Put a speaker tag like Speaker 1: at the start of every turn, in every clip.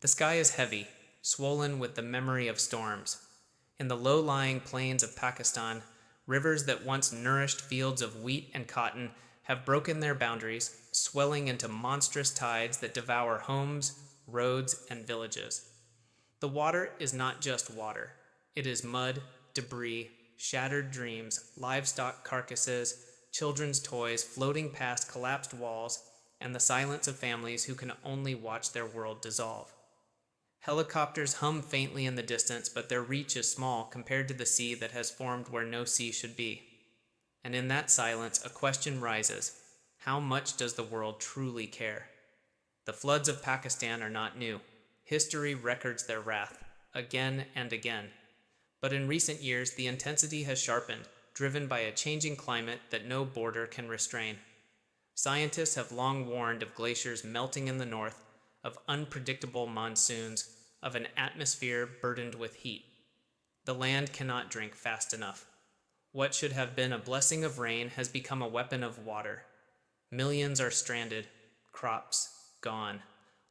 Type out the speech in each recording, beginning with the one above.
Speaker 1: The sky is heavy, swollen with the memory of storms. In the low-lying plains of Pakistan, rivers that once nourished fields of wheat and cotton have broken their boundaries, swelling into monstrous tides that devour homes, roads, and villages. The water is not just water. It is mud, debris, shattered dreams, livestock carcasses, children's toys floating past collapsed walls, and the silence of families who can only watch their world dissolve. Helicopters hum faintly in the distance, but their reach is small compared to the sea that has formed where no sea should be. And in that silence, a question rises. How much does the world truly care? The floods of Pakistan are not new. History records their wrath, again and again. But in recent years, the intensity has sharpened, driven by a changing climate that no border can restrain. Scientists have long warned of glaciers melting in the north, of unpredictable monsoons, of an atmosphere burdened with heat. The land cannot drink fast enough. What should have been a blessing of rain has become a weapon of water. Millions are stranded, crops gone,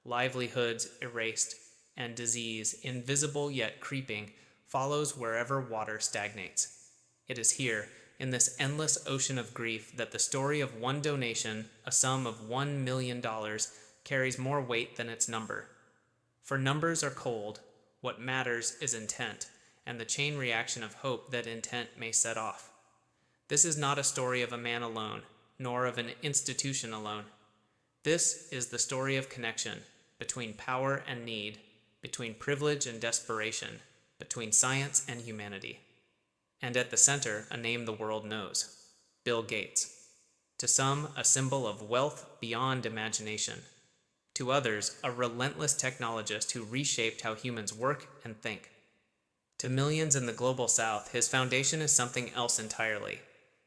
Speaker 1: livelihoods erased, and disease, invisible yet creeping, follows wherever water stagnates. It is here, in this endless ocean of grief, that the story of one donation, a sum of $1 million, carries more weight than its number. For numbers are cold, what matters is intent, and the chain reaction of hope that intent may set off. This is not a story of a man alone, nor of an institution alone. This is the story of connection, between power and need, between privilege and desperation, between science and humanity. And at the center, a name the world knows: Bill Gates. To some, a symbol of wealth beyond imagination. To others, a relentless technologist who reshaped how humans work and think. To millions in the global south, his foundation is something else entirely,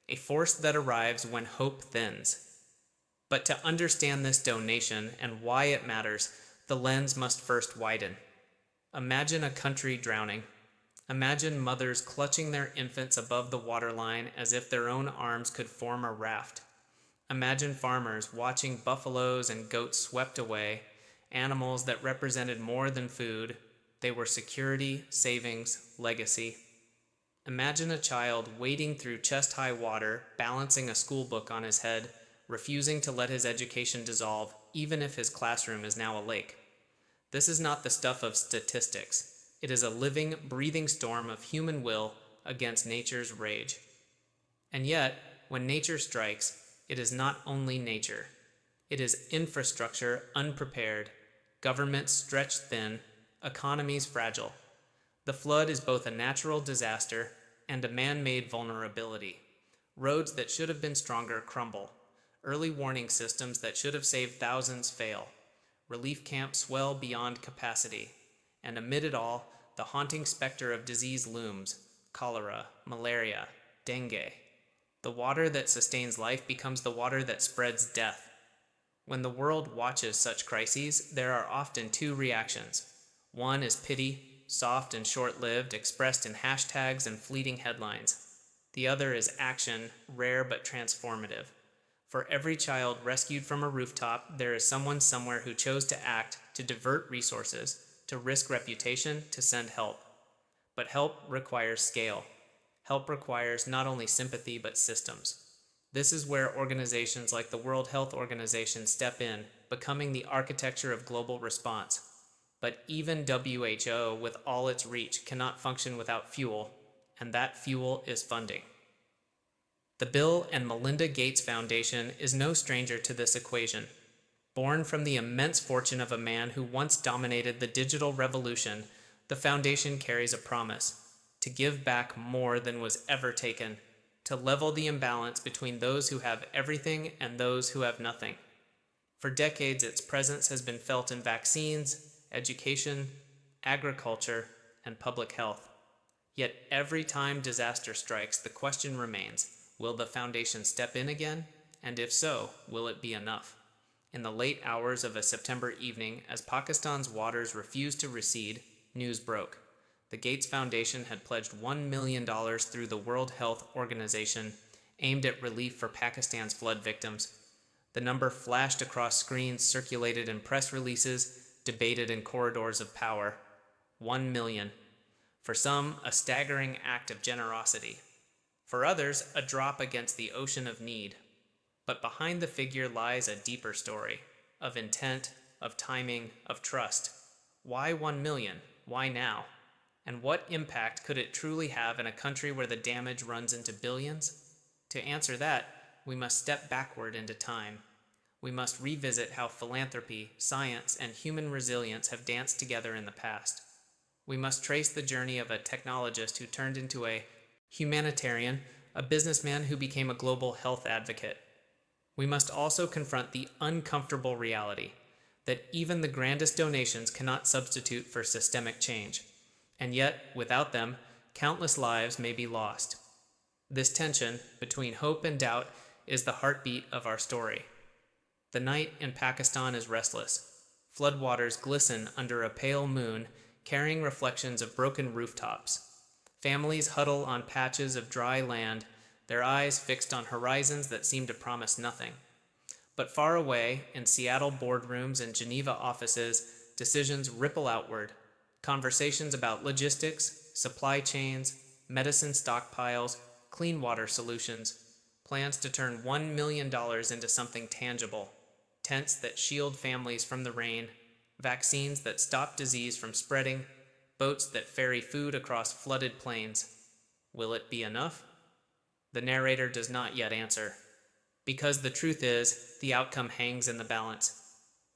Speaker 1: a force that arrives when hope thins. But to understand this donation and why it matters, the lens must first widen. Imagine a country drowning. Imagine mothers clutching their infants above the waterline as if their own arms could form a raft. Imagine farmers watching buffaloes and goats swept away, animals that represented more than food. They were security, savings, legacy. Imagine a child wading through chest-high water, balancing a school book on his head, refusing to let his education dissolve, even if his classroom is now a lake. This is not the stuff of statistics. It is a living, breathing storm of human will against nature's rage. And yet, when nature strikes, it is not only nature. It is infrastructure unprepared, governments stretched thin, economies fragile. The flood is both a natural disaster and a man-made vulnerability. Roads that should have been stronger crumble. Early warning systems that should have saved thousands fail. Relief camps swell beyond capacity. And amid it all, the haunting specter of disease looms: cholera, malaria, dengue. The water that sustains life becomes the water that spreads death. When the world watches such crises, there are often two reactions. One is pity, soft and short-lived, expressed in hashtags and fleeting headlines. The other is action, rare but transformative. For every child rescued from a rooftop, there is someone somewhere who chose to act, to divert resources, to risk reputation, to send help. But help requires scale. Help requires not only sympathy but systems. This is where organizations like the World Health Organization step in, becoming the architecture of global response. But even WHO, with all its reach, cannot function without fuel, and that fuel is funding. The Bill and Melinda Gates Foundation is no stranger to this equation. Born from the immense fortune of a man who once dominated the digital revolution, the foundation carries a promise: to give back more than was ever taken, to level the imbalance between those who have everything and those who have nothing. For decades, its presence has been felt in vaccines, education, agriculture, and public health. Yet every time disaster strikes, the question remains: will the foundation step in again? And if so, will it be enough? In the late hours of a September evening, as Pakistan's waters refused to recede, news broke. The Gates Foundation had pledged $1 million through the World Health Organization, aimed at relief for Pakistan's flood victims. The number flashed across screens, circulated in press releases, debated in corridors of power. 1 million. For some, a staggering act of generosity. For others, a drop against the ocean of need. But behind the figure lies a deeper story, of intent, of timing, of trust. Why 1 million? Why now? And what impact could it truly have in a country where the damage runs into billions? To answer that, we must step backward into time. We must revisit how philanthropy, science, and human resilience have danced together in the past. We must trace the journey of a technologist who turned into a humanitarian, a businessman who became a global health advocate. We must also confront the uncomfortable reality that even the grandest donations cannot substitute for systemic change. And yet, without them, countless lives may be lost. This tension between hope and doubt is the heartbeat of our story. The night in Pakistan is restless. Floodwaters glisten under a pale moon, carrying reflections of broken rooftops. Families huddle on patches of dry land, their eyes fixed on horizons that seem to promise nothing. But far away, in Seattle boardrooms and Geneva offices, decisions ripple outward. Conversations about logistics, supply chains, medicine stockpiles, clean water solutions, plans to turn $1 million into something tangible, tents that shield families from the rain, vaccines that stop disease from spreading, boats that ferry food across flooded plains. Will it be enough? The narrator does not yet answer, because the truth is, the outcome hangs in the balance.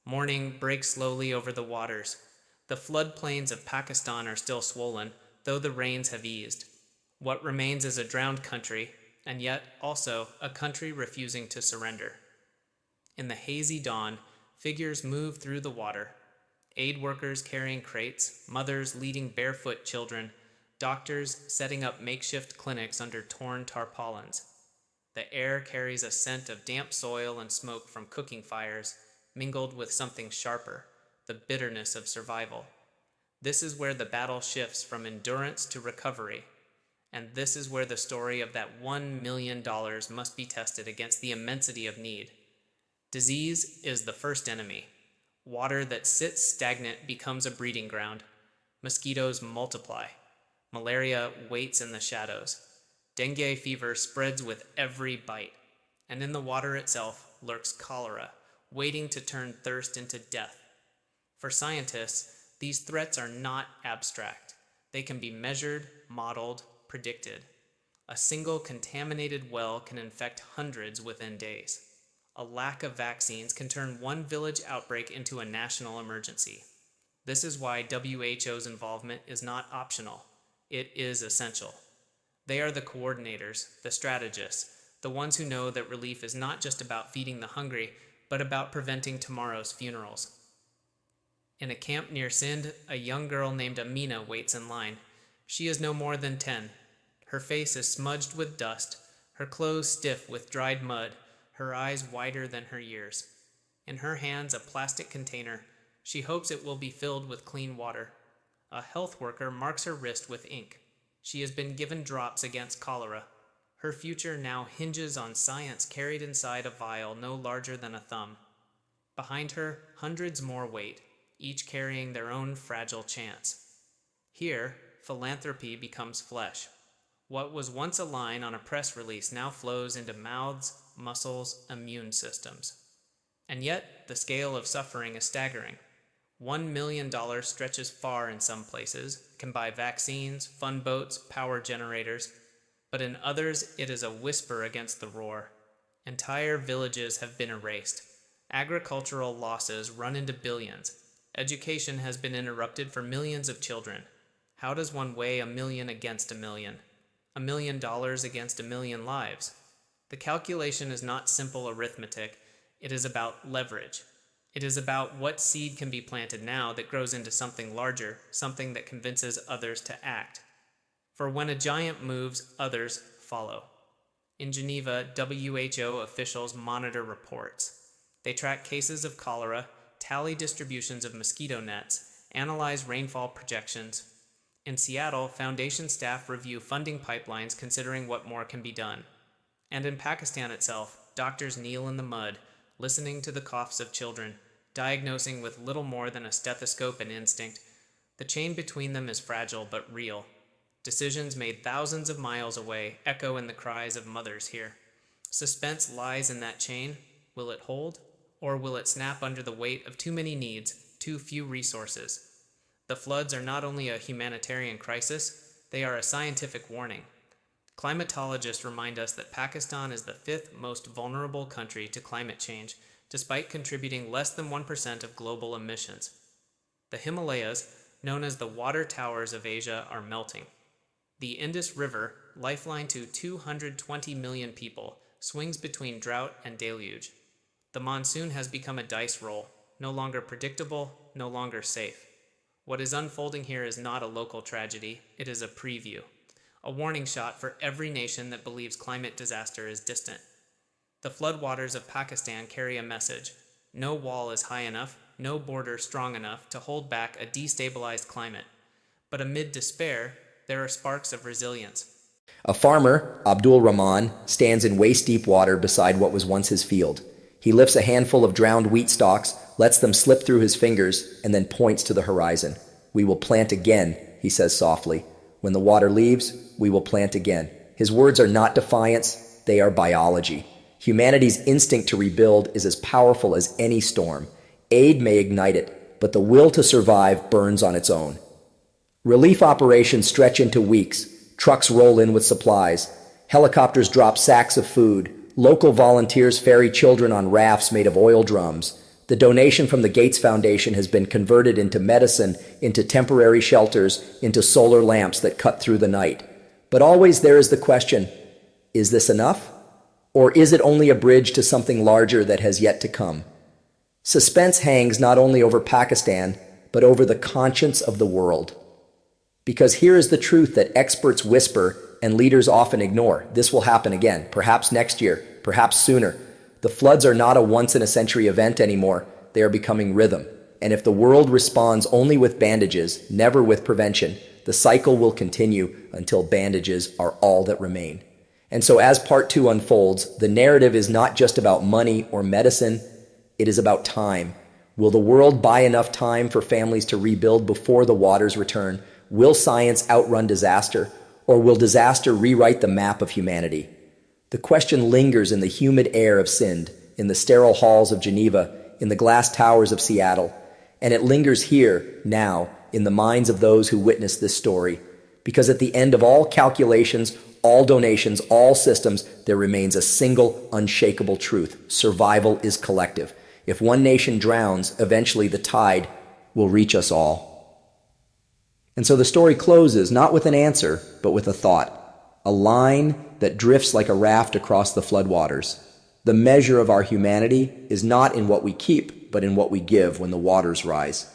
Speaker 1: Morning breaks slowly over the waters. The floodplains of Pakistan are still swollen, though the rains have eased. What remains is a drowned country, and yet also a country refusing to surrender. In the hazy dawn, figures move through the water. Aid workers carrying crates, mothers leading barefoot children, doctors setting up makeshift clinics under torn tarpaulins. The air carries a scent of damp soil and smoke from cooking fires, mingled with something sharper, the bitterness of survival. This is where the battle shifts from endurance to recovery, and this is where the story of that $1 million must be tested against the immensity of need. Disease is the first enemy. Water that sits stagnant becomes a breeding ground. Mosquitoes multiply. Malaria waits in the shadows. Dengue fever spreads with every bite. And in the water itself lurks cholera, waiting to turn thirst into death. For scientists, these threats are not abstract. They can be measured, modeled, predicted. A single contaminated well can infect hundreds within days. A lack of vaccines can turn one village outbreak into a national emergency. This is why WHO's involvement is not optional. It is essential. They are the coordinators, the strategists, the ones who know that relief is not just about feeding the hungry, but about preventing tomorrow's funerals. In a camp near Sindh, a young girl named Amina waits in line. She is no more than 10. Her face is smudged with dust, her clothes stiff with dried mud, her eyes wider than her ears. In her hands, a plastic container. She hopes it will be filled with clean water. A health worker marks her wrist with ink. She has been given drops against cholera. Her future now hinges on science carried inside a vial no larger than a thumb. Behind her, hundreds more wait, each carrying their own fragile chance. Here, philanthropy becomes flesh. What was once a line on a press release now flows into mouths, muscles, immune systems. And yet, the scale of suffering is staggering. $1 million stretches far in some places, can buy vaccines, fund boats, power generators, but in others it is a whisper against the roar. Entire villages have been erased. Agricultural losses run into billions. Education has been interrupted for millions of children. How does one weigh a million against a million? $1 million against a million lives? The calculation is not simple arithmetic. It is about leverage. It is about what seed can be planted now that grows into something larger, something that convinces others to act. For when a giant moves, others follow. In Geneva, WHO officials monitor reports. They track cases of cholera, tally distributions of mosquito nets, analyze rainfall projections. In Seattle, foundation staff review funding pipelines considering what more can be done. And in Pakistan itself, doctors kneel in the mud, listening to the coughs of children, diagnosing with little more than a stethoscope and instinct. The chain between them is fragile but real. Decisions made thousands of miles away echo in the cries of mothers here. Suspense lies in that chain. Will it hold? Or will it snap under the weight of too many needs, too few resources? The floods are not only a humanitarian crisis, they are a scientific warning. Climatologists remind us that Pakistan is the fifth most vulnerable country to climate change, despite contributing less than 1% of global emissions. The Himalayas, known as the water towers of Asia, are melting. The Indus River, lifeline to 220 million people, swings between drought and deluge. The monsoon has become a dice roll, no longer predictable, no longer safe. What is unfolding here is not a local tragedy, it is a preview. A warning shot for every nation that believes climate disaster is distant. The floodwaters of Pakistan carry a message. No wall is high enough, no border strong enough to hold back a destabilized climate. But amid despair, there are sparks of resilience.
Speaker 2: A farmer, Abdul Rahman, stands in waist-deep water beside what was once his field. He lifts a handful of drowned wheat stalks, lets them slip through his fingers, and then points to the horizon. "We will plant again," he says softly. "When the water leaves, we will plant again." His words are not defiance, they are biology. Humanity's instinct to rebuild is as powerful as any storm. Aid may ignite it, but the will to survive burns on its own. Relief operations stretch into weeks. Trucks roll in with supplies. Helicopters drop sacks of food. Local volunteers ferry children on rafts made of oil drums. The donation from the Gates Foundation has been converted into medicine, into temporary shelters, into solar lamps that cut through the night. But always there is the question, is this enough? Or is it only a bridge to something larger that has yet to come? Suspense hangs not only over Pakistan, but over the conscience of the world. Because here is the truth that experts whisper and leaders often ignore. This will happen again, perhaps next year, perhaps sooner. The floods are not a once-in-a-century event anymore. They are becoming rhythm. And if the world responds only with bandages, never with prevention, the cycle will continue until bandages are all that remain. And so as part 2 unfolds, the narrative is not just about money or medicine, it is about time. Will the world buy enough time for families to rebuild before the waters return? Will science outrun disaster? Or will disaster rewrite the map of humanity? The question lingers in the humid air of Sindh, in the sterile halls of Geneva, in the glass towers of Seattle, and it lingers here, now, in the minds of those who witness this story. Because at the end of all calculations, all donations, all systems, there remains a single, unshakable truth. Survival is collective. If one nation drowns, eventually the tide will reach us all. And so the story closes not with an answer, but with a thought. A line that drifts like a raft across the floodwaters. The measure of our humanity is not in what we keep, but in what we give when the waters rise.